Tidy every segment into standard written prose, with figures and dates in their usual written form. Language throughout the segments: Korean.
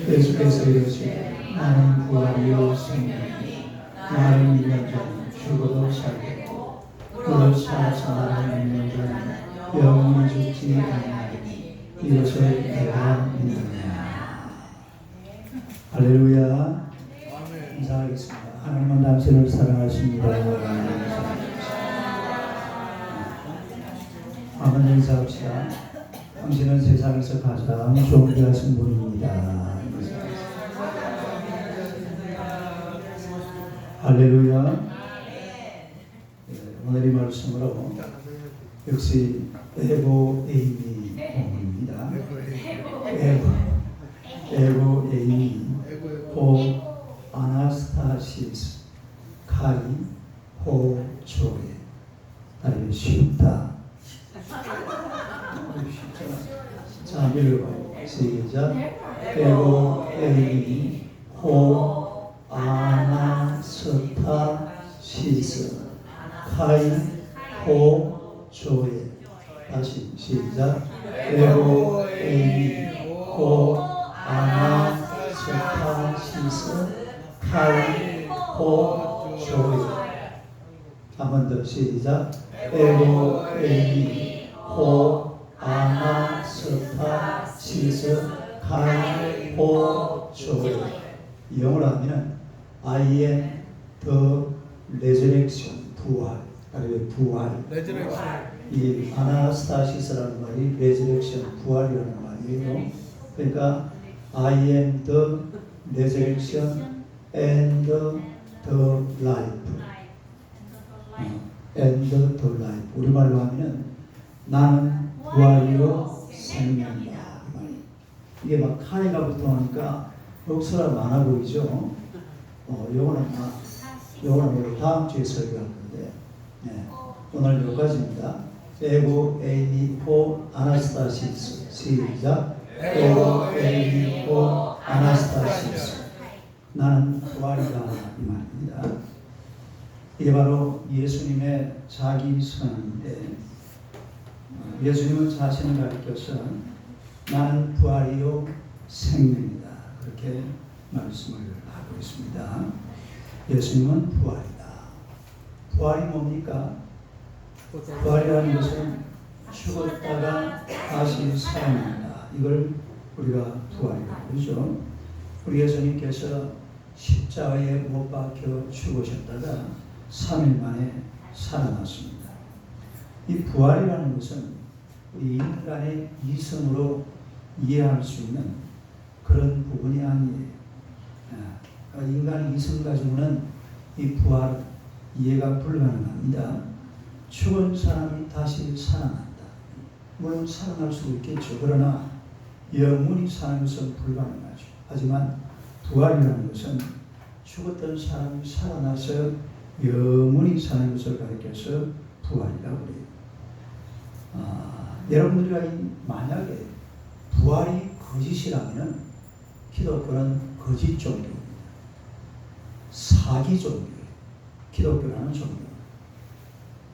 예수께서 이르시되 나는 부활이요 생명이니 나를 믿는 자는 죽어도 살겠고 무릇 살아서 나를 믿는 자는 영원히 죽지 아니하리니 이것을 내가 믿느냐. 할렐루야. 인사하겠습니다. 하나님은 당신을 사랑하십니다. 아멘. 인사합시다. 당신은 세상에서 가장 존귀하신 분입니다. 할렐루야. 오늘의 말씀으로 역시 에고 에이미 본문입니다. 에고 에이미 호 아나스타시스 카이 호 조에 다리 쉽다. 자, 읽어봐요. 시작. 에고 에이미 호 아나스타시스 카이 호 조에. 다시 시작. 에고 에이미 호 아나스타시스 카이 호 조에. 한 번 더 시작. 에고 에이미 호 아나스타시스 카이 호 조에. 영어로 하면 I am the resurrection, 부활. 부활. 이 아나스타시스라는 말이 resurrection, 부활이라는 말이에요. 그러니까 I am the resurrection and the life. and the life. 우리말로 하면 나는 부활이요 생명이다. 이게 막 카이가 붙어나니까 역사가 많아 보이죠. 요거는 다음 주에 설교할 건데, 네. 오늘 여기까지입니다. 에고 에이미 호 아나스타시스. 시작. 에고 에이미 호 아나스타시스. 나는 부활이다 이 말입니다. 이게 바로 예수님의 자기 선언인데, 예수님은 자신을 가리켜서 나는 부활이요 생명이다 그렇게 말씀을 하고 있습니다. 예수님은 부활이다. 부활이 뭡니까? 부활이라는 것은 죽었다가 다시 살아난다. 이걸 우리가 부활이라고 그러죠. 우리 예수님께서 십자가에 못 박혀 죽으셨다가 3일 만에 살아났습니다. 이 부활이라는 것은 우리 인간의 이성으로 이해할 수 있는 그런 부분이 아니에요. 인간의 이성 가지고는 이 부활 이해가 불가능합니다. 죽은 사람이 다시 살아난다. 물론 살아날 수도 있겠죠. 그러나 영원히 사는 것은 불가능하죠. 하지만 부활이라는 것은 죽었던 사람이 살아나서 영원히 사는 것을 가리켜서 부활이라고 해요. 여러분들이 만약에 부활이 거짓이라면 기독교는 거짓 종교입니다. 사기 종교예요. 기독교라는 종교.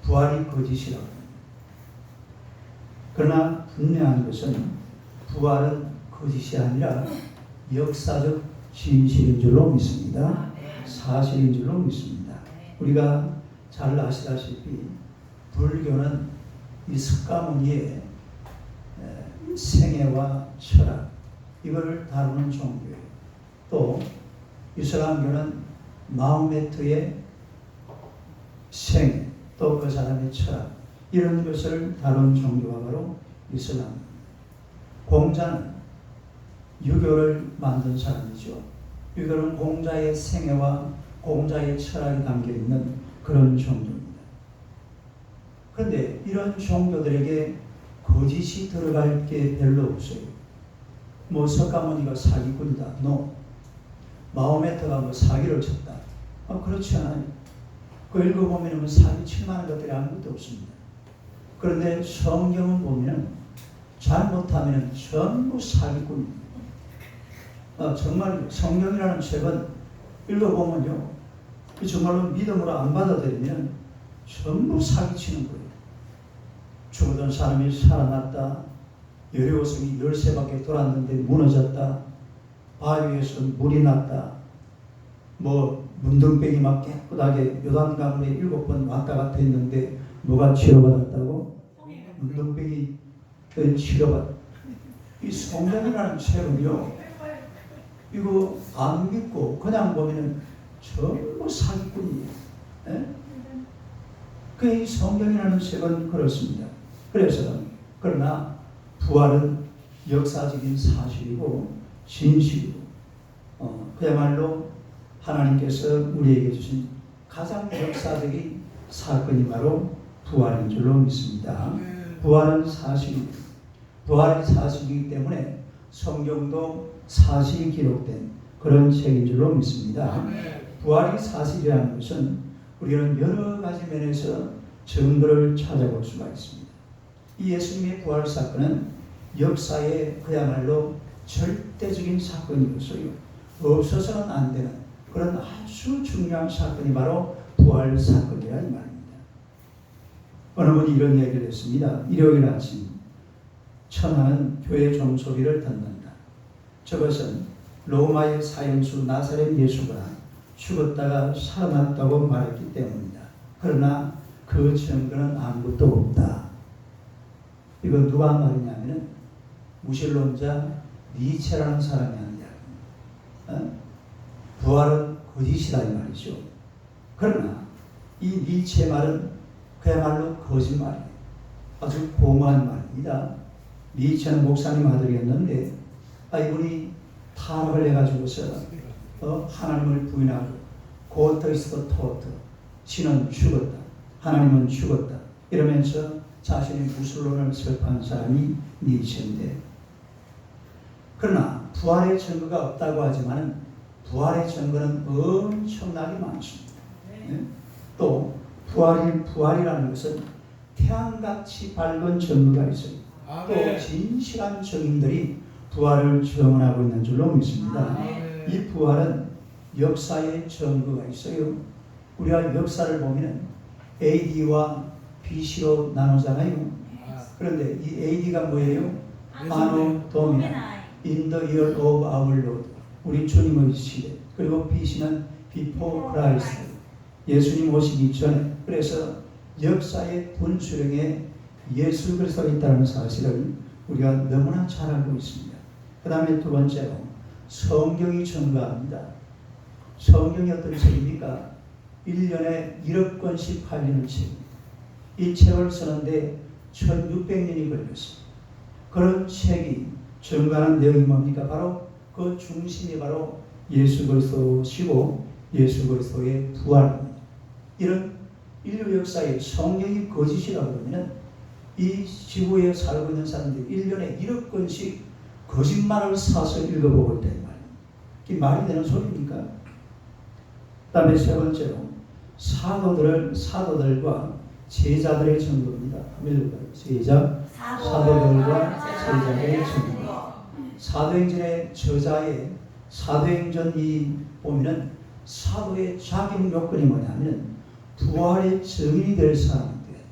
부활이 거짓이라고 합니다. 그러나 분명한 것은 부활은 거짓이 아니라 역사적 진실인 줄로 믿습니다. 사실인 줄로 믿습니다. 우리가 잘 아시다시피 불교는 이 석가모니의 생애와 철학 이걸 다루는 종교예요. 또 이슬람교는 마호메트의 생애 또 그 사람의 철학 이런 것을 다룬 종교가 바로 이슬람. 공자는 유교를 만든 사람이죠. 유교는 공자의 생애와 공자의 철학이 담겨있는 그런 종교입니다. 그런데 이런 종교들에게 거짓이 들어갈 게 별로 없어요. 뭐 석가모니가 사기꾼이다. No. 마호메트가 뭐 사기를 쳤다. 그렇지 않아요. 그 읽어보면 사기 칠만한 것들이 아무것도 없습니다. 그런데 성경을 보면 잘못하면 전부 사기꾼입니다. 정말 성경이라는 책은 읽어보면요. 정말로 믿음으로 안 받아들이면 전부 사기치는 거예요. 죽었던 사람이 살아났다. 여리고성이 13바퀴 돌았는데 무너졌다. 바위에서 물이 났다. 뭐 문둥병이 막 깨끗하게 요단강물에 7번 왔다 갔다 했는데 뭐가 치료받았다고? 문둥병이 치료받. 이 성경이라는 책은요, 이거 안 믿고 그냥 보면은 전부 사기꾼이에요. 예? 그 성경이라는 책은 그렇습니다. 그래서 그러나 부활은 역사적인 사실이고 진실이고 그야말로 하나님께서 우리에게 주신 가장 역사적인 사건이 바로 부활인 줄로 믿습니다. 부활은 사실입니다. 부활은 사실이기 때문에 성경도 사실이 기록된 그런 책인 줄로 믿습니다. 부활이 사실이라는 것은 우리는 여러 가지 면에서 증거를 찾아볼 수가 있습니다. 이 예수님의 부활 사건은 역사의 그야말로 절대적인 사건이었어요. 없어서는 안 되는 그런 아주 중요한 사건이 바로 부활 사건이라 이 말입니다. 어느 분이 이런 얘기를 했습니다. 일요일 아침 천하는 교회 종소리를 듣는다. 저것은 로마의 사형수 나사렛 예수가 죽었다가 살아났다고 말했기 때문이다. 그러나 그 증거는 아무것도 없다. 이거 누가 한 말이냐면은 무신론자 니체라는 사람이 한 이야기입니다. 부활은 거짓이다 이 말이죠. 그러나 이 니체의 말은 그야말로 거짓말이에요. 아주 공허한 말입니다. 니체는 목사님 아들이었는데 이분이 타락을 해가지고서 하나님을 부인하고 고토이스도 토토 신은 죽었다. 하나님은 죽었다. 이러면서 자신의 무술론을 설파한 사람이 니체인데, 그러나 부활의 증거가 없다고 하지만 부활의 증거는 엄청나게 많습니다. 네? 또 부활이라는 것은 태양같이 밝은 증거가 있어요. 또 진실한 증인들이 부활을 증언하고 있는 줄로 믿습니다. 이 부활은 역사의 증거가 있어요. 우리가 역사를 보면 AD와 BC로 나누잖아요. 그런데 이 AD가 뭐예요? 아노 도미나 In the year of our Lord, 우리 주님의 시대. 그리고 BC는 Before Christ, 예수님 오시기 전에. 그래서 역사의 분수령에 예수 그리스도가 있다는 사실을 우리가 너무나 잘 알고 있습니다. 그 다음에 두 번째로 성경이 증거합니다. 성경이 어떤 책입니까? 1년에 1억 권씩 팔리는 책입니다. 이 책을 쓰는데 1600년이 걸렸습니다. 그런 책이 증거하는 내용이 뭡니까? 바로 그 중심이 바로 예수 그리스도시고 예수 그리스도의 부활입니다. 이런 인류 역사에 성경이 거짓이라고 그러면 이 지구에 살고 있는 사람들이 1년에 1억 권씩 거짓말을 사서 읽어보고 있다는 말입니다. 이게 말이 되는 소리입니까? 그 다음에 세 번째로 사도들과 제자들의 증거입니다. 사도들과 제자들의 증거. 사도행전의 저자의 사도행전이 보면은 사도의 자격 요건이 뭐냐면 부활의 증인이 될 사람인데,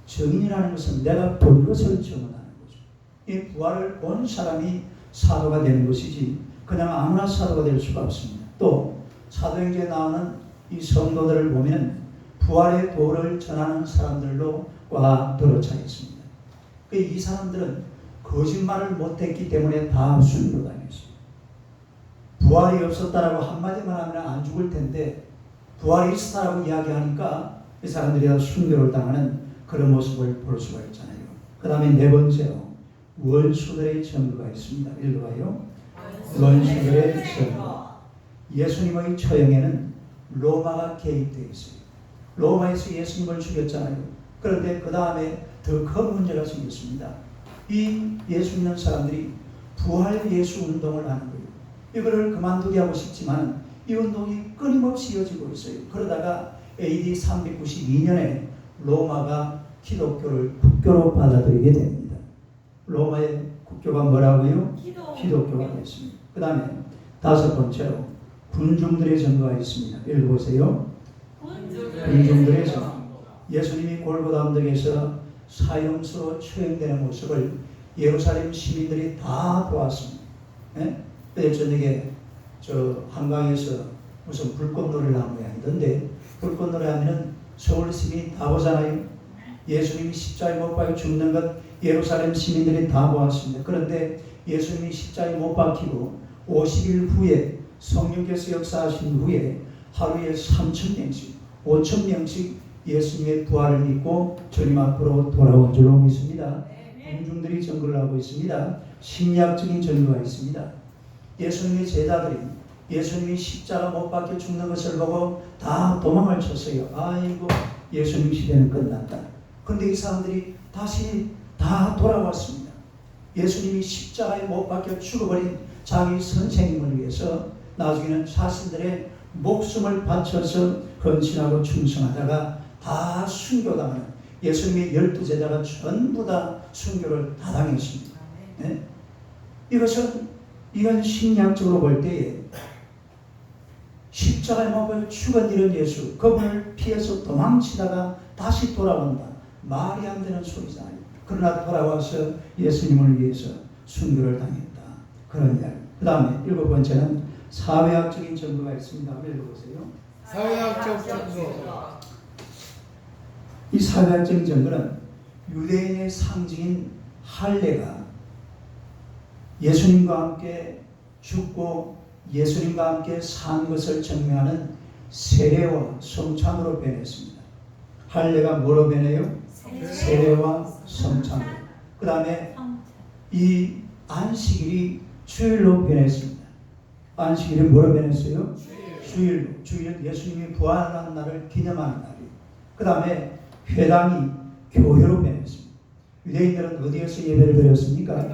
증인이라는 것은 내가 본 것을 증언하는 거죠. 이 부활을 본 사람이 사도가 되는 것이지 그냥 아무나 사도가 될 수가 없습니다. 또 사도행전에 나오는 이 성도들을 보면 부활의 도를 전하는 사람들로 꽉 들어차 있습니다. 이 사람들은 거짓말을 못했기 때문에 다 순교로 다녔어요. 부활이 없었다라고 한마디만 하면 안 죽을 텐데 부활이 있었다라고 이야기하니까 이 사람들이 다 순교를 당하는 그런 모습을 볼 수가 있잖아요. 그 다음에 네 번째로 원수들의 증거가 있습니다. 읽어봐요. 원수들의 증거. 예수님의 처형에는 로마가 개입되어 있어요. 로마에서 예수님을 죽였잖아요. 그런데 그 다음에 더 큰 문제가 생겼습니다. 이 예수 믿는 사람들이 부활 예수 운동을 하는 거예요. 이거를 그만두게 하고 싶지만 이 운동이 끊임없이 이어지고 있어요. 그러다가 AD 392년에 로마가 기독교를 국교로 받아들이게 됩니다. 로마의 국교가 뭐라고요? 기독교가 됐습니다. 그 다음에 다섯 번째로 군중들의 증거가 있습니다. 읽어보세요. 군중들의 증거. 예수님이 골고다 언덕에서 사형수로 처형되는 모습을 예루살렘 시민들이 다 보았습니다. 네? 어제 저녁에 저 한강에서 무슨 불꽃놀이를 한 모양이던데, 불꽃놀이 하면은 서울 시민이 다 보잖아요. 예수님이 십자가에 못 박혀 죽는 것 예루살렘 시민들이 다 보았습니다. 그런데 예수님이 십자가에 못 박히고 50일 후에 성령께서 역사하신 후에 하루에 3,000명씩 5,000명씩 예수님의 부활을 믿고 주님 앞으로 돌아온 줄로 믿습니다. 군중들이 증거를 하고 있습니다. 심리학적인 증거가 있습니다. 예수님의 제자들이 예수님이 십자가 못 박혀 죽는 것을 보고 다 도망을 쳤어요. 아이고, 예수님 시대는 끝났다. 그런데 이 사람들이 다시 다 돌아왔습니다. 예수님이 십자가에 못 박혀 죽어버린 자기 선생님을 위해서 나중에는 자신들의 목숨을 바쳐서 헌신하고 충성하다가 다 순교당하는 예수님의 12제자가 전부 다 순교를 다 당했습니다. 네? 이건 심리학적으로 볼 때에 십자가에 못 박혀 죽은 이런 예수, 그분을 피해서 도망치다가 다시 돌아온다. 말이 안 되는 소리잖아요. 그러나 돌아와서 예수님을 위해서 순교를 당했다. 그런 이야기. 그 다음에 7번째는 사회학적인 증거가 있습니다. 한번 읽어보세요. 사회학적 증거. 이 사회학적인 증거는 유대인의 상징인 할례가 예수님과 함께 죽고 예수님과 함께 산 것을 증명하는 세례와 성찬으로 변했습니다. 할례가 뭐로 변해요? 세례와 성찬으로. 그 다음에 이 안식일이 주일로 변했습니다. 안식일이 뭐로 변했어요? 주일로. 주일은 예수님이 부활한 날을 기념하는 날이에요. 그 다음에 회당이 교회로 변했습니다. 유대인들은 어디에서 예배를 드렸습니까?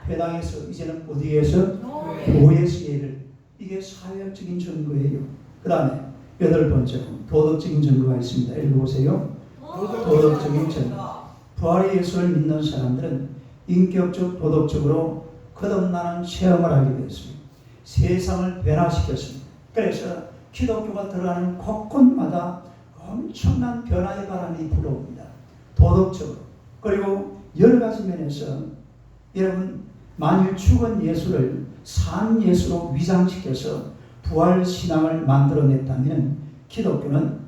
회당에서. 이제는 어디에서? 교회에서 예배를. 이게 사회적인 증거예요. 그 다음에 8번째로 도덕적인 증거가 있습니다. 읽어보세요. 도덕적인 증거. 부활의 예수를 믿는 사람들은 인격적, 도덕적으로 거듭나는 체험을 하게 되었습니다. 세상을 변화시켰습니다. 그래서 기독교가 들어가는 곳곳마다 엄청난 변화의 바람이 불어옵니다. 도덕적으로. 그리고 여러 가지 면에서 여러분, 만일 죽은 예수를 산 예수로 위장시켜서 부활 신앙을 만들어냈다면 기독교는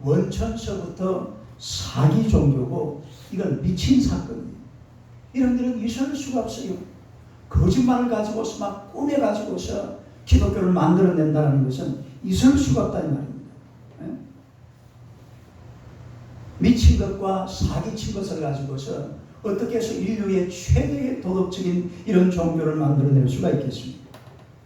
원천서부터 사기 종교고 이건 미친 사건이에요. 이런 일은 있을 수가 없어요. 거짓말을 가지고서 막 꾸며가지고서 기독교를 만들어낸다는 것은 있을 수가 없다는 말입니다. 미친 것과 사기친 것을 가지고서 어떻게 해서 인류의 최대의 도덕적인 이런 종교를 만들어낼 수가 있겠습니까?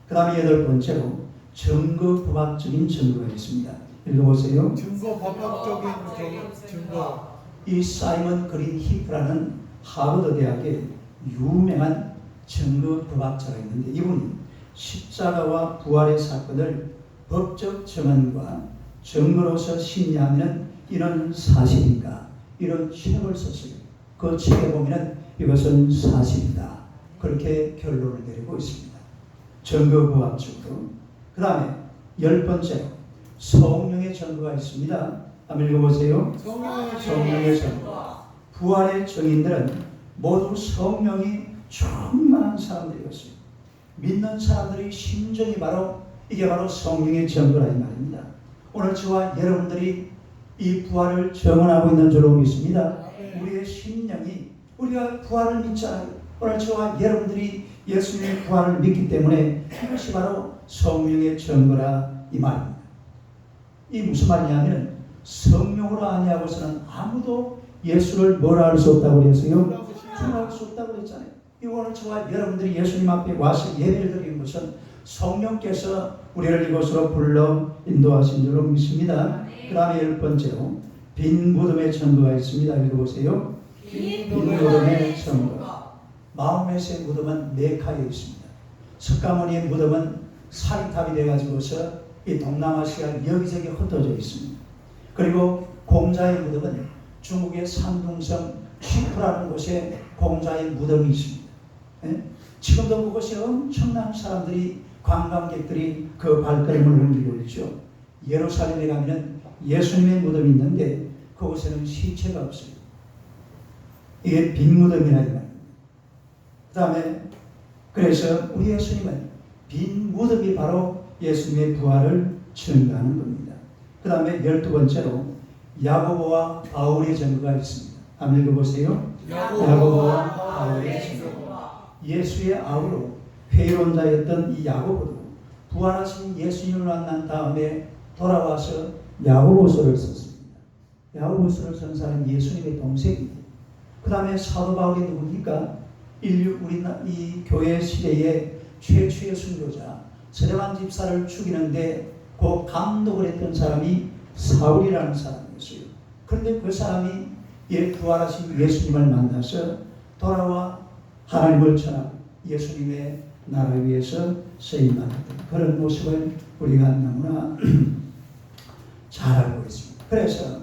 그 다음에 8번째로 증거법학적인 증거가 있습니다. 읽어보세요. 증거법학적인 증거. 이 사이먼 그린 히프라는 하버드 대학의 유명한 증거법학자가 있는데 이분이 십자가와 부활의 사건을 법적 증언과 증거로서 신뢰하면 이런 사실인가 이런 책을 썼어요. 그 책에 보면 이것은 사실이다. 그렇게 결론을 내리고 있습니다. 증거법학적으로. 그 다음에 10번째로 성령의 증거가 있습니다. 한번 읽어보세요. 성령의 증거. 부활의 증인들은 모두 성령이 충만한 사람들이었어요. 믿는 사람들의 심정이 이게 바로 성령의 증거라 이 말입니다. 오늘 저와 여러분들이 이 부활을 증언하고 있는 줄로 믿습니다. 우리의 심령이 우리가 부활을 믿잖아요. 오늘 저와 여러분들이 예수님의 부활을 믿기 때문에 이것이 바로 성령의 증거라 이 말입니다. 이 무슨 말이냐면 성령으로 아니하고서는 아무도 예수를 뭐라 할 수 없다고 그랬어요? 부활할 수 없다고 그랬잖아요. 오늘 저와 여러분들이 예수님 앞에 와서 예배를 드리는 것은 성령께서 우리를 이곳으로 불러 인도하신 줄로 믿습니다. 그 다음에 10번째로 빈 무덤의 증거가 있습니다. 읽어보세요. 빈 무덤의 증거. 마음에서의 무덤은 메카에 있습니다. 석가모니의 무덤은 사리탑이 되어가지고서 이 동남아시아 여기저기 흩어져 있습니다. 그리고 공자의 무덤은 중국의 산둥성 쉬프라는 곳에 공자의 무덤이 있습니다. 예? 지금도 그곳에 엄청난 사람들이 관광객들이 그 발걸음을 옮기고 있죠. 예루살렘에 가면 예수님의 무덤이 있는데 그곳에는 시체가 없어요. 이게 빈 무덤이라 이 말입니다. 그 다음에 그래서 우리 예수님은 빈 무덤이 바로 예수님의 부활을 증거하는 겁니다. 그 다음에 12번째로 야고보와 바울의 증거가 있습니다. 한번 읽어보세요. 야고보와 바울의 증거. 예수의 아우로 회의론자였던 이 야고보도 부활하신 예수님을 만난 다음에 돌아와서 야고보서를 썼습니다. 야고보서를 쓴 사람은 예수님의 동생입니다. 그 다음에 사도 바울이 누굽니까? 우리 이 교회 시대의 최초의 순교자 서대반 집사를 죽이는데 그 감독을 했던 사람이 사울이라는 사람이었어요. 그런데 그 사람이 부활하신 예수님을 만나서 돌아와 하나님을 전하고 예수님의 나라 위에서 쓰임받는 그런 모습을 우리가 너무나 잘 알고 있습니다. 그래서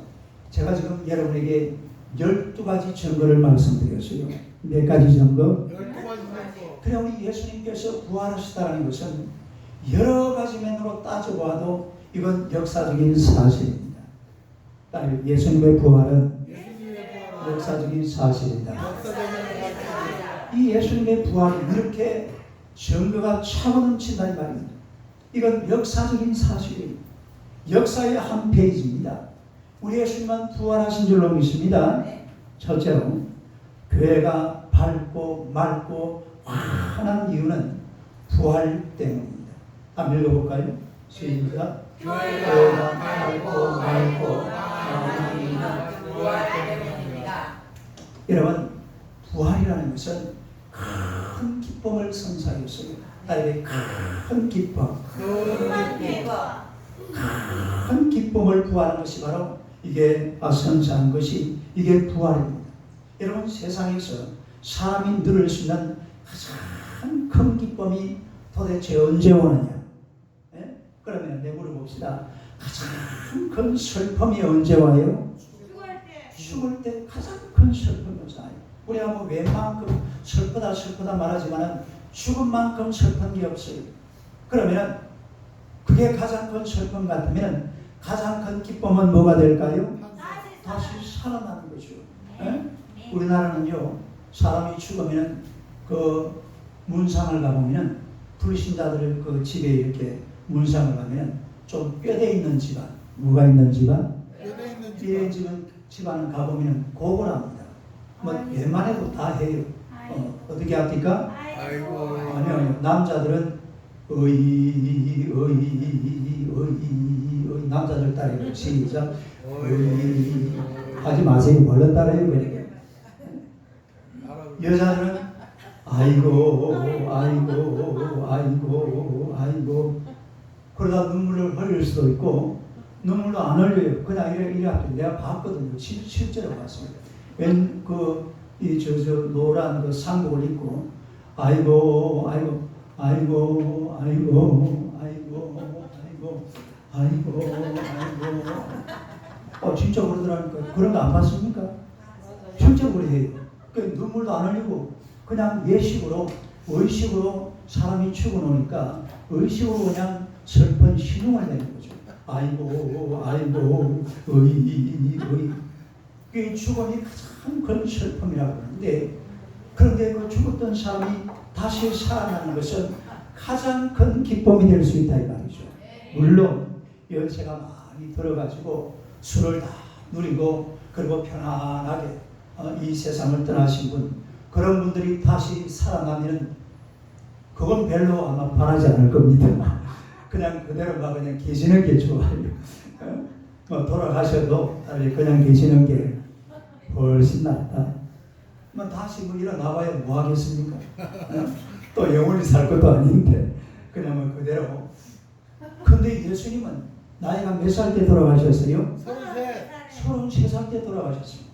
제가 지금 여러분에게 12가지 증거를 말씀드렸어요. 몇 가지 증거? 12가지 증거. 그래 우리 예수님께서 부활하셨다는 것은 여러 가지 면으로 따져봐도 이건 역사적인 사실입니다. 예수님의 부활은 역사적인 사실이다. 이 예수님의 부활이 이렇게 증거가 차고 넘친다는 말입니다. 이건 역사적인 사실이에요. 역사의 한 페이지입니다. 우리 예수님은 부활하신 줄로 믿습니다. 첫째로 교회가 밝고 맑고 환한 이유는 부활 때문입니다. 한번 읽어볼까요? 시작. 교회가 밝고 맑고 환한 이유는 부활 때문입니다. 여러분, 부활이라는 것은 큰 기쁨을 선사했어요. 나에게 큰 기쁨. 큰 기쁨을 부활한 것이 바로 이게 선사한 것이 이게 부활입니다. 여러분, 세상에서 사람이 누릴 수 있는 가장 큰 기쁨이 도대체 언제 오느냐? 네? 그러면 내 물어봅시다. 가장 큰 슬픔이 언제 와요? 죽을 때 가장 큰 슬픔이 와요. 우리가 뭐 웬만큼 슬프다 말하지만 죽음만큼 슬픈 게 없어요. 그러면 그게 가장 큰 슬픔 같으면 가장 큰 기쁨은 뭐가 될까요? 다시 살아나는 거죠. 네? 우리나라는요, 사람이 죽으면 그 문상을 가보면 불신자들 그 집에 이렇게 문상을 가면 좀 뼈대 있는 집안, 뭐가 있는 집안? 뼈대 있는 집안은 가보면 고고랍니다. 뭐 웬만해도 다 해요. 어떻게 합니까? 아니요. 남자들은 어이 남자들 따라해요. 시작. 어이 하지 마세요. 원래 따라해요. 그래. 여자들은 아이고 그러다 눈물을 흘릴 수도 있고 눈물도 안 흘려요. 그냥 이래 내가 봤거든요. 실제로 봤습니다. 저 노란 그 상복을 입고 아이고 진짜 그러더라니까. 그런 거 안 봤습니까? 진짜 그래요. 눈물도 안 흘리고 그냥 예식으로 의식으로 사람이 죽어놓으니까 의식으로 그냥 슬픈 신용을 내는 거죠. 그게 죽음이 가장 큰 슬픔이라고 하는데, 그런데 그 죽었던 사람이 다시 살아나는 것은 가장 큰 기쁨이 될 수 있다 이 말이죠. 물론 연세가 많이 들어가지고 술을 다 누리고 그리고 편안하게 이 세상을 떠나신 분, 그런 분들이 다시 살아나면 그건 별로 아마 바라지 않을 겁니다. 그냥 그대로가 그냥 계시는 게 좋아요. 돌아가셔도 그냥 계시는 게 훨씬 낫다. 다시 일어나봐야 뭐 하겠습니까? 또 영원히 살 것도 아닌데 그냥 그대로. 근데 예수님은 나이가 몇 살 때 돌아가셨어요? 33살 때 돌아가셨습니다.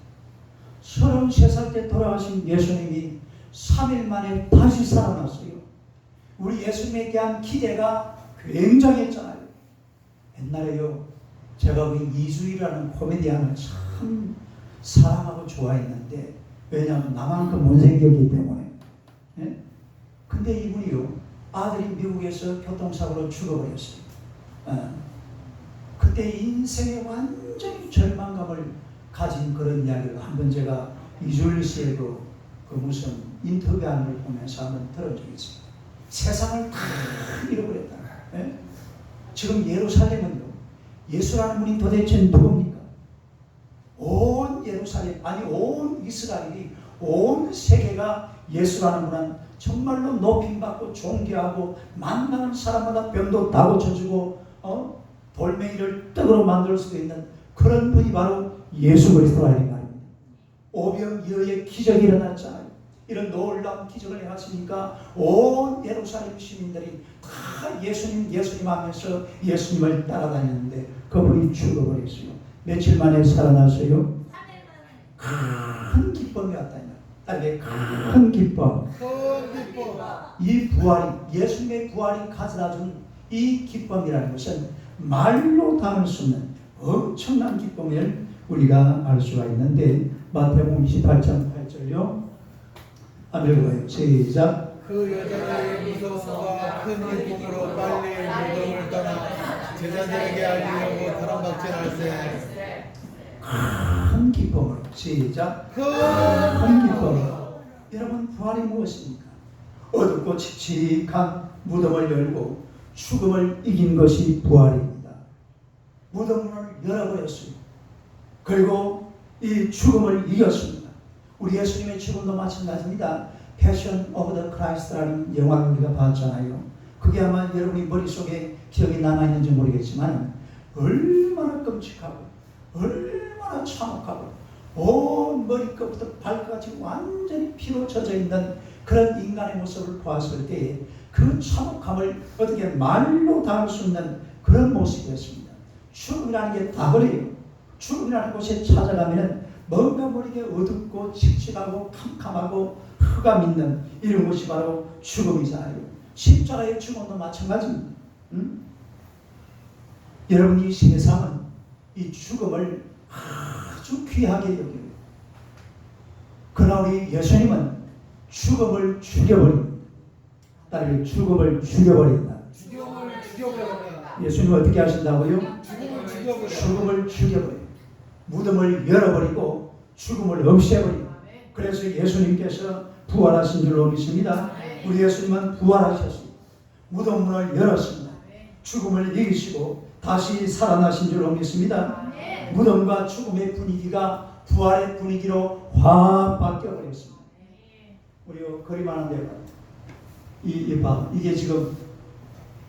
33살 때 돌아가신 예수님이 3일 만에 다시 살아났어요. 우리 예수님에 대한 기대가 굉장했잖아요. 옛날에요, 제가 그 이주일이라는 코미디언을 참 사랑하고 좋아했는데, 왜냐하면 나만큼 못생겼기 때문에. 예? 근데 이분이요, 아들이 미국에서 교통사고로 죽어버렸어요. 그때 인생에 완전히 절망감을 가진 그런 이야기를 한번 제가 이주일 씨의 그 무슨 인터뷰하는 걸 보면서 한번 들은 적이 있습니다. 세상을 다 잃어버렸다. 예? 지금 예루살렘은요, 예수라는 분이 도대체 누굽니까? 온 예루살렘, 아니 온 이스라엘이, 온 세계가 예수라는 분은 정말로 높임받고 존귀하고 만나는 사람마다 병도 다 고쳐주고 돌멩이를 떡으로 만들 수도 있는 그런 분이 바로 예수 그리스도라는 말입니다. 오병이어의 기적이 일어났잖아요. 이런 놀라운 기적을 행하시니까 온 예루살렘 시민들이 다 예수님 하면서 예수님을 따라다녔는데 그분이 죽어버렸어요. 며칠 만에 살아났어요. 큰 기쁨이 왔다. 큰 기쁨. 이 부활이, 예수님의 부활이 가져다준 이 기쁨이라는 것은 말로 담을 수 없는 엄청난 기쁨을 우리가 알 수가 있는데, 마태복음 28장 8절요. 한번 읽어봐요. 시작. 그 여자의 무서움과 큰 기쁨으로 빨리 무덤을 떠나 제자들에게 알리려고 사람밖에 할세. 큰 기쁨으로. 시작. 큰 기쁨으로. 여러분, 부활이 무엇입니까? 어둡고 칙칙한 무덤을 열고 죽음을 이긴 것이 부활입니다. 무덤을 열어버렸습니다. 그리고 이 죽음을 이겼습니다. 우리 예수님의 죽음도 마찬가지입니다. 패션 오브 더 크라이스트라는 영화를 우리가 봤잖아요. 그게 아마 여러분이 머릿속에 기억이 남아있는지 모르겠지만 얼마나 끔찍하고 얼마나 참혹하고 온 머리끝부터 발끝까지 완전히 피로 젖어 있는 그런 인간의 모습을 보았을 때에 그 참혹함을 어떻게 말로 담을 수 없는 그런 모습이었습니다. 죽음이라는 게 다 그래요. 죽음이라는 곳에 찾아가면 뭔가 모르게 어둡고 칙칙하고 캄캄하고 흑암 있는 이런 곳이 바로 죽음이잖아요. 십자가의 죽음도 마찬가지입니다. 여러분, 이 세상은 이 죽음을 아주 귀하게 여겨요. 그러나 우리 예수님은 죽음을 죽여버립니다. 따르게 죽음을 죽여버린다. 예수님은 어떻게 하신다고요? 죽음을 죽여버려요. 무덤을 열어버리고 죽음을 없애버리고. 그래서 예수님께서 부활하신 줄로 믿습니다. 우리 예수님은 부활하셨습니다. 무덤문을 열었습니다. 죽음을 이기시고 다시 살아나신 줄로 믿습니다. 무덤과 죽음의 분위기가 부활의 분위기로 확 바뀌어버렸습니다. 우리 그림 하나 내가 이게 지금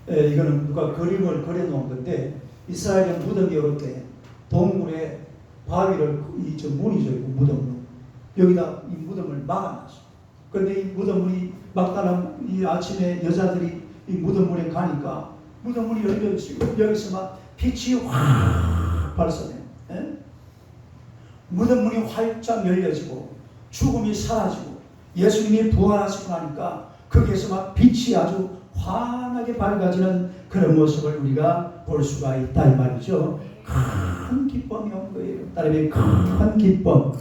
이거는 누가 그림을 그려놓은 건데, 이스라엘의 무덤이 이럴 때 동굴에 바위를 이 문이죠, 무덤으로 여기다 이 무덤을 막아놨어. 그런데 이 무덤문이 막다른 이 아침에 여자들이 이 무덤문에 가니까 무덤문이 열려 있어요. 여기서 막 빛이 확 발산해. 무덤문이 활짝 열려지고 죽음이 사라지고 예수님이 부활하시고 나니까 거기에서 막 빛이 아주 환하게 밝아지는 그런 모습을 우리가 볼 수가 있다 이 말이죠. 큰 기쁨이 온 거예요. 따르면 큰 기쁨.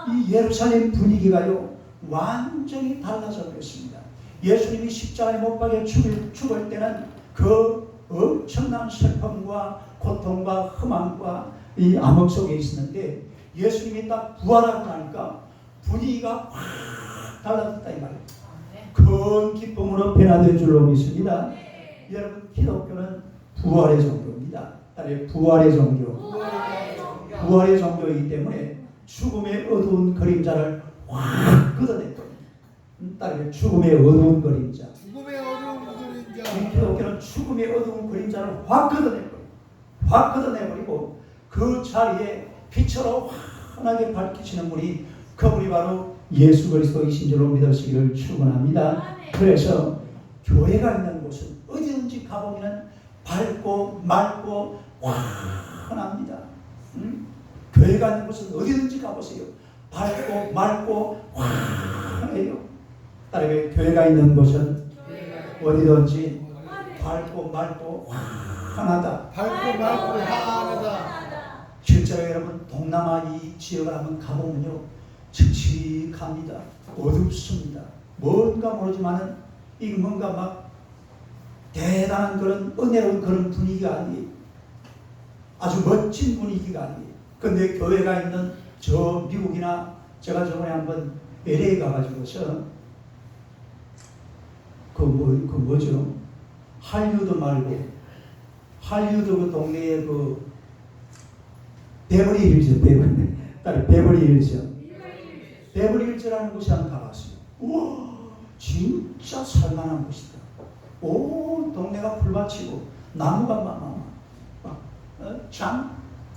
이 예루살렘 분위기가요 완전히 달라져 버렸습니다. 예수님이 십자가에 못 박혀 죽을 때는 그 엄청난 슬픔과 고통과 흠함과 이 암흑 속에 있었는데, 예수님이 딱 부활하고 나니까 분위기가 확 달라졌다 이 말이에요. 큰 기쁨으로 변화된 줄로 믿습니다. 여러분, 기독교는 부활의 종교입니다. 따라서 부활의 종교. 부활의 종교이기 때문에 죽음의 어두운 그림자를 확 걷어낼 겁니다. 따라서 죽음의 어두운 그림자. 우리 기독교는 죽음의 어두운 그림자를 확 걷어낼 거예요. 확 걷어내버리고 그 자리에 빛으로 환하게 밝히시는 분이, 그분이 바로 예수 그리스도이신 줄로 믿으시기를 축원합니다. 그래서 교회가 있는 곳은 어디든지 가보면 밝고 맑고 환합니다. 교회가 있는 곳은 어디든지 가보세요. 밝고 맑고 환해요. 따라서 교회가 있는 곳은 어디든지 밝고 맑고 환하다. 밝고 맑고 환하다. 실제로 여러분, 동남아 이 지역을 한번 가보면요 칙칙합니다. 어둡습니다. 뭔가 모르지만은 이 뭔가 막 대단한 그런 은혜로운 그런 분위기가 아니에요. 아주 멋진 분위기가 아니에요. 근데 교회가 있는 저 미국이나, 제가 저번에 한번 LA 가가지고서 그 뭐죠? 할리우드 말고 할리우드 그 동네에 그 베버리 힐즈 베버리 힐즈라는 곳에 한번 가봤어요. 우와, 진짜 살만한 곳이다. 오, 동네가 풀밭이고 나무가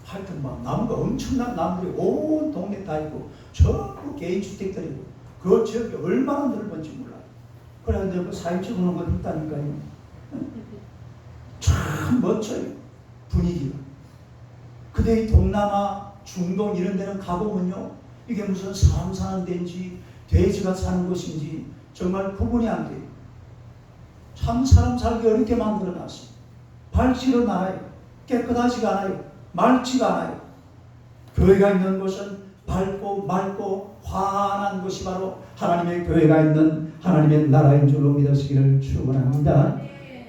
하여튼 막 나무가 엄청난 나무들이 온 동네 다 있고 전부 개인 주택들이고 그 지역이 얼마나 넓은지 몰라. 그런데 그 사진 찍어놓은 걸 있다니까요. 참 멋져요, 분위기가. 근데 이 동남아, 중동 이런 데는 가보면요, 이게 무슨 사람 사는 데인지 돼지가 사는 곳인지 정말 구분이 안 돼요. 참 사람 살기 어렵게 만들어놨어요. 밝지를 않아요. 깨끗하지가 않아요. 맑지가 않아요. 교회가 있는 곳은 밝고 맑고 환한 곳이 바로 하나님의 교회가 있는 하나님의 나라인 줄로 믿으시기를 축원합니다.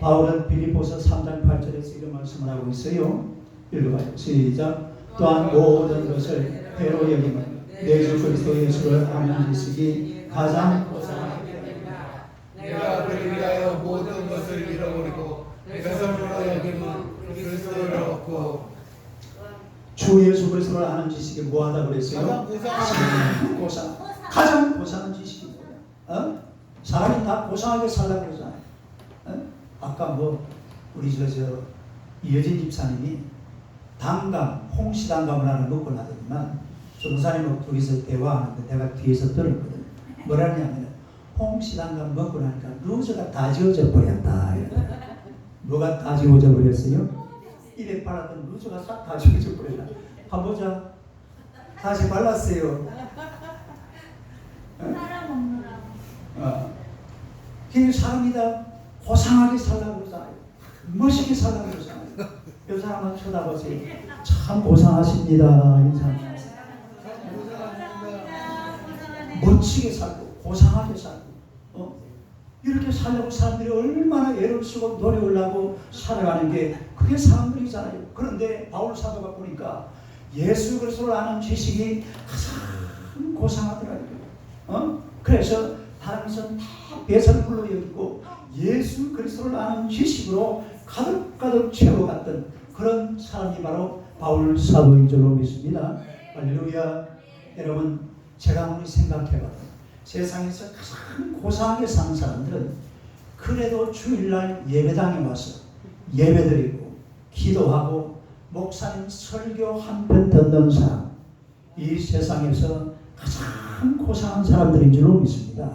바울은 빌립보서 3장 8절에서 이런 말씀을 하고 있어요. 읽어봐요. 시작. 또한 모든 것을 배로 여기면 내 주 그리스도 예수를 아는 지식이 가장 고상하기 때문이다. 내가 그를 위하여 모든 것을 잃어버리고 내 것으로 여기면 그리스도를 얻고. 주 예수 그리스도를 아는 지식이 뭐하다 그랬어요? 가장 고상한 지식이 뭐야? 사람이 다 고상하게 살라고 그러잖아요. 아까 뭐 우리 이여진 집사님이 단감, 홍시단감을 하나 먹고 나더니만 목사님하고 둘이서 대화하는데 내가 뒤에서 들었거든. 뭐라냐면 홍시단감 먹고 나니까 루즈가 다 지워져 버렸다. 뭐가 다 지워져 버렸어요? 입에 발랐던 루즈가 싹 다 지워져 버렸다. 한번 보자. 다시 발랐어요. 그 사람이다 고상하게 살라고 그러잖아요. 멋있게 살라고 그러잖아요. 이 사람은 쳐다보세요. 참 고상하십니다. 인사합니다. 멋지게 살고 고상하게 살고 이렇게 살려고 사람들이 얼마나 애를 쓰고 노력을 하고 살아가는 게 그게 사람들이잖아요. 그런데 바울 사도가 보니까 예수 그리스도를 아는 지식이 가장 고상하더라고요. 그래서 다른 것은 다 배설물로 여기고 예수 그리스도를 아는 지식으로 가득가득 채워갔던 그런 사람이 바로 바울 사도인 줄로 믿습니다. 할렐루야. 여러분, 제가 아무리 생각해봐도 세상에서 가장 고상하게 사는 사람들은 그래도 주일날 예배당에 와서 예배드리고 기도하고 목사님 설교 한 편 듣는 사람, 이 세상에서 가장 고상한 사람들인 줄로 믿습니다.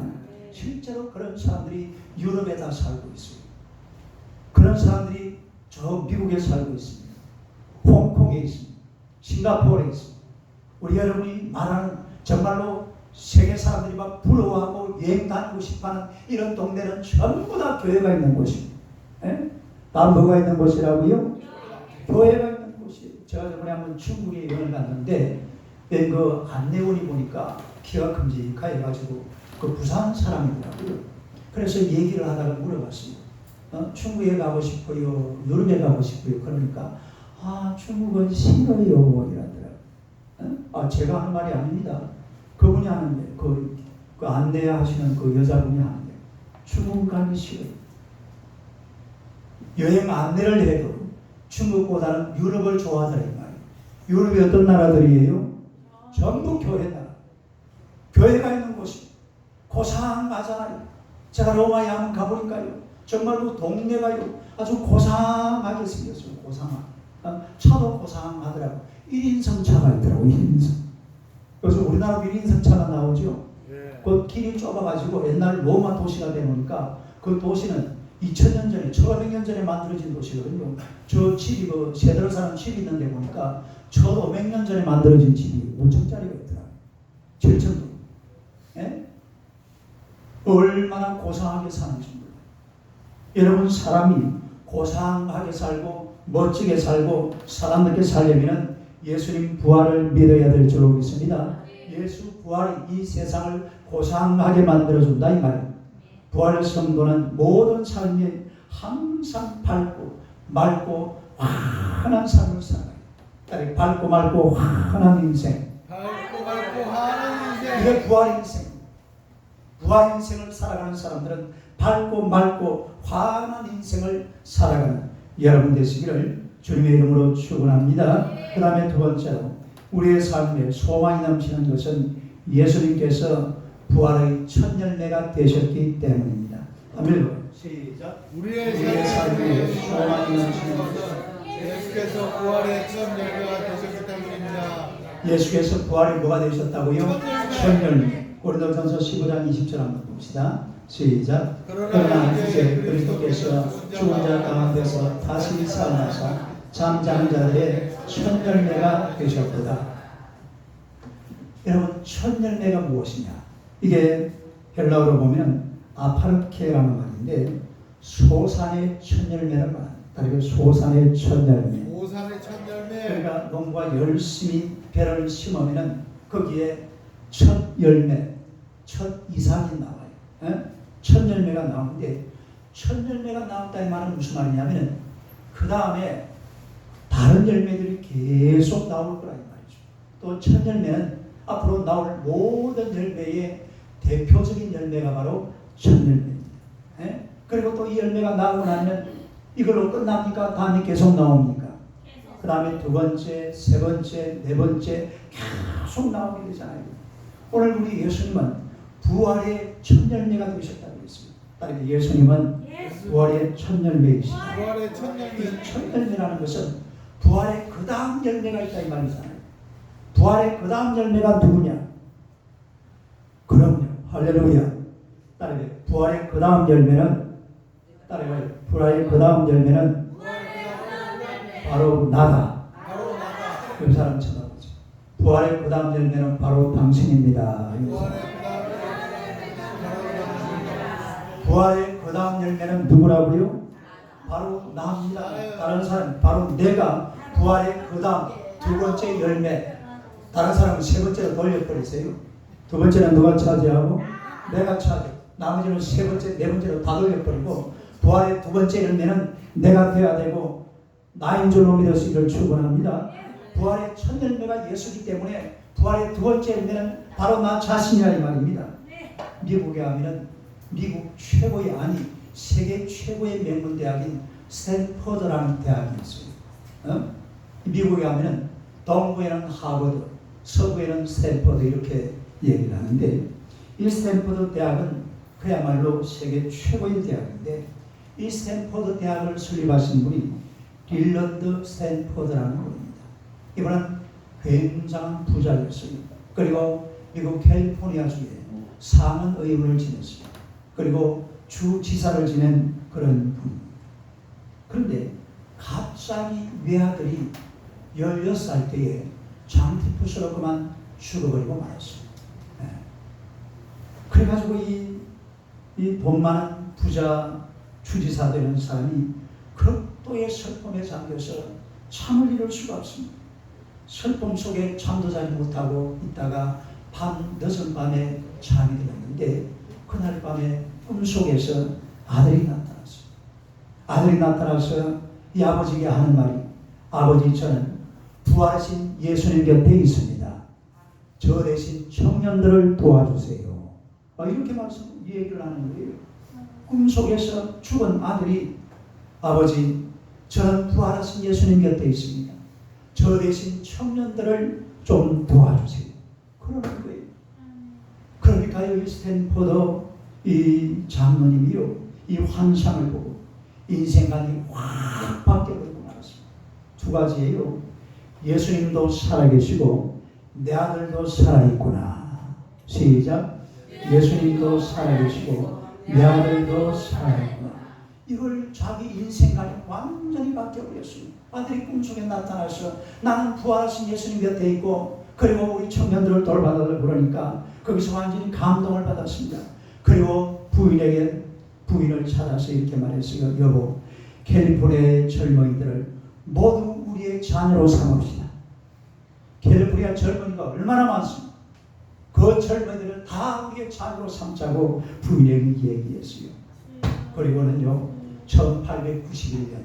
실제로 그런 사람들이 유럽에 다 살고 있어요. 그런 사람들이 저 미국에 살고 있습니다. 홍콩에 있습니다. 싱가포르에 있습니다. 우리 여러분이 말하는 정말로 세계 사람들이 막 부러워하고 여행 다니고 싶어하는 이런 동네는 전부 다 교회가 있는 곳입니다. 다 뭐가 있는 곳이라고요? 교회가 있는 곳이에요. 제가 저번에 한번 중국에 여행을 갔는데 그 안내원이 보니까 키가 큼직해가지고 그 부산 사람이더라고요. 그래서 얘기를 하다가 물어봤습니다. 중국에 가고 싶어요? 유럽에 가고 싶어요? 그러니까 중국은 싫어요 이러더라고요. 제가 하는 말이 아닙니다. 그분이 하는데 그 안내하시는 그 여자분이 하는데 중국 가기 싫어요. 여행 안내를 해도 중국보다는 유럽을 좋아하더라 이 말이에요. 유럽이 어떤 나라들이에요? 전부 교회 나라. 교회가 있는 곳이 고상하잖아요. 제가 로마에 한번 가보니까요. 정말로 동네가요. 아주 고상하게 생겼어요. 고상한. 차도 고상하더라고. 1인승 차가 있더라고. 1인승. 요즘 우리나라 1인승 차가 나오죠. 그 길이 좁아가지고 옛날 로마 도시가 되니까 그 도시는 2000년 전에 1500년 전에 만들어진 도시거든요. 저 집이 그 세대로 사는 집이 있는데 보니까 1500년 전에 만들어진 집이 5층짜리가 있더라. 7층도. 예? 얼마나 고상하게 사는지 몰라요. 여러분, 사람이 고상하게 살고 멋지게 살고 사람답게 살려면 예수님 부활을 믿어야 될 줄로 믿습니다. 예수 부활이 이 세상을 고상하게 만들어준다 이 말입니다. 부활의 성도는 모든 삶에 항상 밝고 맑고 환한 삶을 살아요. 밝고 맑고 환한 인생. 밝고 맑고 환한 인생. 이게 부활 인생. 부활 인생을 살아가는 사람들은 밝고 맑고 환한 인생을 살아가는 여러분 되시기를 주님의 이름으로 축원합니다. 그 다음에 두 번째로 우리의 삶에 소망이 넘치는 것은 예수님께서 부활의 첫 열매가 되셨기 때문입니다. 한번 시작. 우리의 삶에 소망이 넘치는 것은 예수께서 부활의 첫 열매가 되셨기 때문입니다. 예수께서 부활이 뭐가 되셨다고요? 첫 열매. 고린도전서 15장 20절 한번 봅시다. 시작. 그러나 이제 그리스도께서 죽은 자 가운데서 다시 살아나서 잠자는 자들의 첫 열매가 되셨도다. 여러분, 첫 열매가 무엇이냐? 이게 헬라어로 보면 아파르케라는 말인데 소산의 첫 열매를 말합니다. 다르게 소산의 첫 열매. 오산의 첫 열매. 그러니까 농부가 열심히 배를 심으면은 거기에 첫 열매, 첫 이삭이 나와요. 에? 첫 열매가 나오는데 첫 열매가 나온다는 말은 무슨 말이냐면은 그 다음에 다른 열매들이 계속 나올 거라는 말이죠. 또 첫 열매는 앞으로 나올 모든 열매의 대표적인 열매가 바로 첫 열매입니다. 에? 그리고 또 이 열매가 나오고 나면 이걸로 끝납니까? 다음에 계속 나옵니까? 그 다음에 두 번째, 세 번째, 네 번째 계속 나오게 되잖아요. 오늘 우리 예수님은 부활의 첫 열매가 되셨다고 했습니다. 따라서 예수님은 부활의 첫 열매이시다. 부활의 첫 열매. 이 첫 열매라는 것은 부활의 그 다음 열매가 있다 이 말이잖아요. 부활의 그 다음 열매가 누구냐? 그럼요. 할렐루야. 따라서 부활의 그 다음 열매는 부활의 그 다음 열매는 바로 나다. 바로 나다. 그 사람 쳐다보죠. 부활의 그 다음 열매는 바로 당신입니다. 부활의 그 다음 열매는 누구라고요? 바로 나입니다. 다른 사람, 바로 내가 부활의 그 다음 두 번째 열매. 다른 사람은 세 번째로 돌려버리세요. 두 번째는 누가 차지하고? 내가 차지. 나머지는 세 번째, 네 번째로 다 돌려버리고 부활의 두 번째 열매는 내가 되어야 되고 나인 줄로 믿으시기를 축원합니다. 부활의 첫 열매가 예수이기 때문에 부활의 두 번째 열매는 바로 나 자신이라 이 말입니다. 미국에 가면은 미국 최고의 아니 세계 최고의 명문 대학인 스탠퍼드라는 대학이 있어요. 미국에 가면은 동부에는 하버드, 서부에는 스탠퍼드 이렇게 얘기를 하는데 이 스탠퍼드 대학은 그야말로 세계 최고의 대학인데 이 스탠퍼드 대학을 설립하신 분이 릴런드 스탠퍼드라는 분입니다. 이분은 굉장한 부자였어요. 그리고 미국 캘리포니아주에 상원 의원을 지냈습니다. 그리고 주지사를 지낸 그런 분. 그런데 갑자기 외아들이 16살 때에 장티푸스로 그만 죽어버리고 말았습니다. 네. 그래가지고 이 돈 많은 부자 주지사 되는 사람이 극도의 슬픔에 잠겨서 잠을 이룰 수가 없습니다. 슬픔 속에 잠도 잘 못하고 있다가 늦은 밤에 잠이 들었는데 그날 밤에 꿈속에서 아들이 나타났어요. 아들이 나타나서 이 아버지에게 하는 말이 아버지 저는 부활하신 예수님 곁에 있습니다. 저 대신 청년들을 도와주세요. 이렇게 얘기를 하는 거예요. 꿈속에서 죽은 아들이 아버지 저는 부활하신 예수님 곁에 있습니다. 저 대신 청년들을 좀 도와주세요. 그러는 거예요. 그러니까 이 스탠퍼드 이 장로님이요 이 환상을 보고 인생관이 확 바뀌어버리고 말았습니다. 두 가지예요. 예수님도 살아계시고 내 아들도 살아있구나. 시작. 예수님도 살아계시고 내 아들도 살아있구나. 이걸 자기 인생관이 완전히 바뀌어버렸습니다. 아들이 꿈속에 나타나서 나는 부활하신 예수님 곁에 있고 그리고 우리 청년들을 돌봐달라고 그러니까 거기서 완전히 감동을 받았습니다. 그리고 부인을 찾아서 이렇게 말했어요. 여보, 캘리포니아의 젊은이들을 모두 우리의 자녀로 삼읍시다. 캘리포니아 젊은이가 얼마나 많습니까? 그 젊은이들을 다 우리의 자녀로 삼자고 부인에게 얘기했어요. 그리고는요 1891년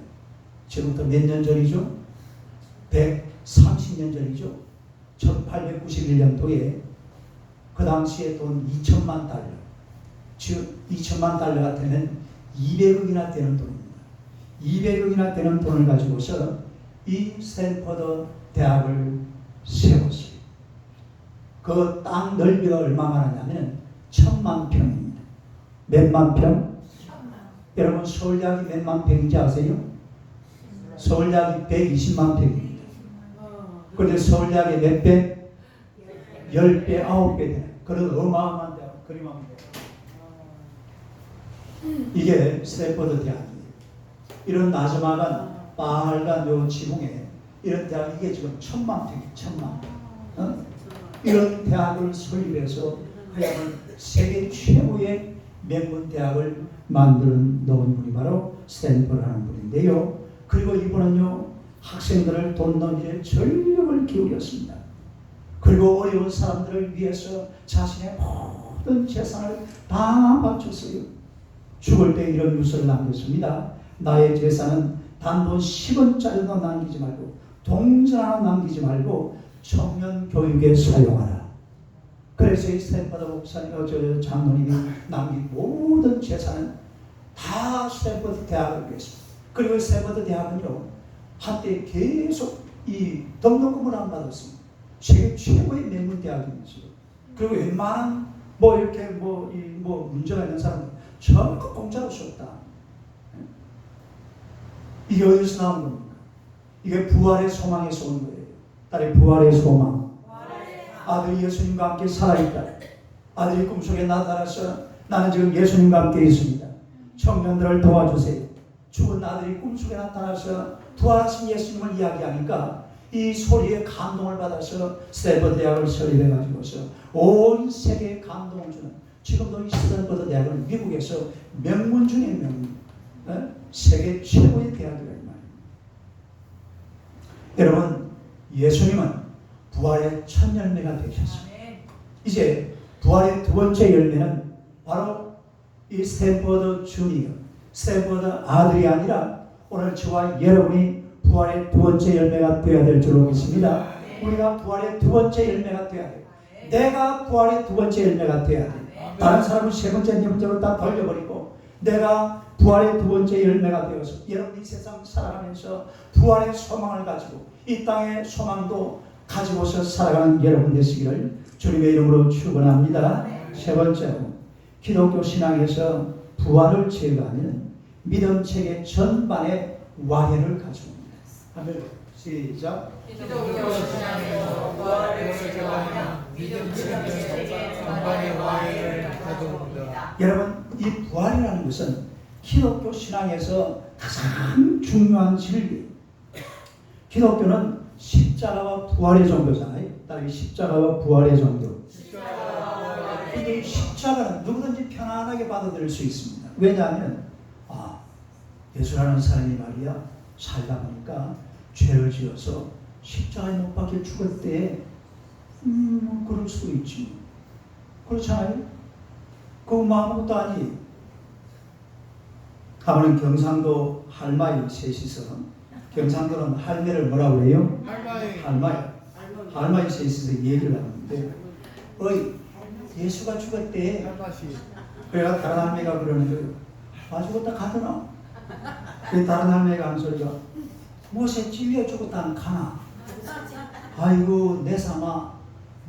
지금부터 몇 년 전이죠? 130년 전이죠. 1891년도에 그 당시에 돈 2천만 달러 즉 2천만 달러 같으면 200억이나 되는 돈입니다. 200억이나 되는 돈을 가지고서 이 스탠퍼드 대학을 세웠어요. 그 땅 넓이가 얼마나 하냐면 1000만 평입니다. 몇만 평? 여러분 서울대학이 몇만 평인지 아세요? 서울대학이 120만 평입니다. 그런데 서울대학의 몇 배? 10배, 9배 되는 그런 어마어마한 대학, 그림합니다. 이게 스탠퍼드 대학이에요. 이런 나저막한 빨간 요 지붕에 이런 대학, 이게 지금 1000만 평이에요. 1000만. 이런 대학을 설립해서 그야말로 세계 최고의 명문 대학을 만들어 놓은 분이 바로 스탠퍼드라는 분인데요. 그리고 이분은요, 학생들을 돕는 일에 전력을 기울였습니다. 그리고 어려운 사람들을 위해서 자신의 모든 재산을 다 바쳤어요. 죽을 때 이런 유서를 남겼습니다. 나의 재산은 단돈 10원짜리도 남기지 말고 동전 하나 남기지 말고 청년 교육에 사용하라. 그래서 이 스탠퍼드 목사님, 장로님이 남긴 모든 재산은 다 스탠퍼드 대학을 위했습니다. 그리고 스탠퍼드 대학은요, 한때 계속 이 등록금을 안 받았습니다. 세계 최고의 명문 대학이었어요. 그리고 웬만한 이렇게 문제가 있는 사람은 전부 공짜로 썼다. 이게 어디서 나온 겁니까? 이게 부활의 소망에서 온 거예요. 딸의 부활의 소망. 아들이 예수님과 함께 살아있다. 아들이 꿈속에 나타나서 나는 지금 예수님과 함께 있습니다. 청년들을 도와주세요. 죽은 아들이 꿈속에 나타나서 부활하신 예수님을 이야기하니까 이 소리에 감동을 받아서 스탠퍼드 대학을 설립해가지고서 온 세계에 감동을 주는, 지금도 이 스탠퍼드 대학은 미국에서 명문 중에 명문, 세계 최고의 대학이라는 말입니다. 여러분, 예수님은 부활의 첫 열매가 되셨습니다. 이제 부활의 두 번째 열매는 바로 이 스탠퍼드 주니어, 스탠퍼드 아들이 아니라 오늘 저와 여러분이 부활의 두 번째 열매가 되어야 될 줄 믿습니다. 우리가 부활의 두 번째 열매가 되어야 돼요. 내가 부활의 두 번째 열매가 되어야 돼요. 다른 사람은 세 번째, 네 번째로 다 돌려버리고 내가 부활의 두 번째 열매가 되어서 여러분 이 세상 살아가면서 부활의 소망을 가지고 이 땅의 소망도 가지고서 살아가는 여러분 되시기를 주님의 이름으로 축원합니다. 세 번째로 기독교 신앙에서 부활을 제거하는 믿음 체계 전반의 와해를 가져옵니다. 하면 시작. 기독교 신앙에서 부활을 제거하는 믿음 체계 전반의 와해를 가져옵니다. 여러분, 이 부활이라는 것은 기독교 신앙에서 가장 중요한 진리예요. 기독교는 십자가와 부활의 종교잖아요. 딱 십자가와 부활의 종교. 근데 이 십자가는 누구든지 편안하게 받아들일 수 있습니다. 왜냐하면 예수라는 사람이 말이야 살다 보니까 죄를 지어서 십자가에 못 박혀 죽을 때 그럴 수도 있지. 그렇잖아요. 그거 아무것도 아니. 가면은 경상도 할머니 셋이서, 경상도는 할매를 뭐라고 그래요? 할머니 셋이서 얘기를 하는데, 예수가 죽을 때, 그래가 다른 할매가 그러는 거예요. 죽었다 가더나? 다른 할매가 하는 소리가, 모세 찔려 죽었다는 가나? 아이고, 내 삼아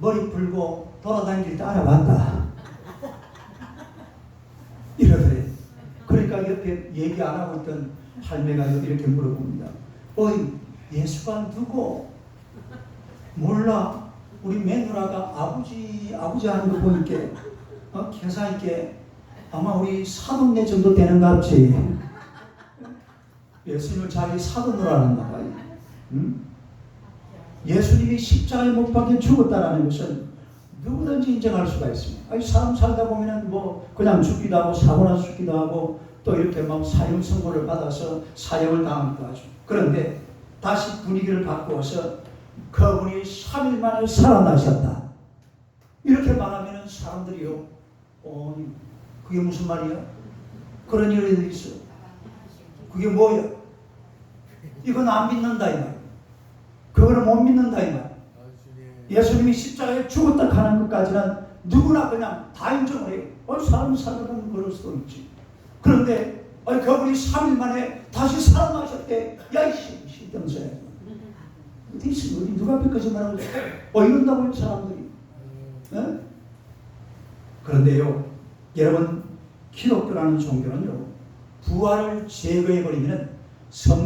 머리 풀고 돌아다니길 따라봤다. 이러더래. 그러니까 옆에 얘기 안 하고 있던 할매가 이렇게 물어봅니다. 예수가 누구? 몰라. 우리 며느라가 아버지 하는 거 보니까 계산 있게 아마 우리 사돈네 정도 되는 것 같지. 예수님을 자기 사돈으로 하는 봐요. 예수님이 십자가에 못 박혀 죽었다라는 것은 누구든지 인정할 수가 있습니다. 사람 살다 보면은 그냥 죽기도 하고 사고 나서 죽기도 하고 또 이렇게 사형 선고를 받아서 사형을 당하기도 하죠. 그런데 다시 분위기를 바꾸어서 그분이 3일 만에 살아나셨다. 이렇게 말하면은 사람들이요, 그게 무슨 말이야? 그런 일이 있어. 그게 뭐야? 이건 안 믿는다 이 말. 그거를 못 믿는다 이 말. 예수님이 십자가에 죽었다 하는 것까지는 누구나 그냥 다 인정을 해요. 사람 살다 보면 그럴 수도 있지. 그런데 그분이 3일 만에 다시 살아나셨대. 야, 이씨, 신경써야 돼. 어디 누가 앞에 거짓말하고 이런다고요, 사람들이. 네? 그런데요, 여러분, 기독교라는 종교는요, 부활을 제거해버리면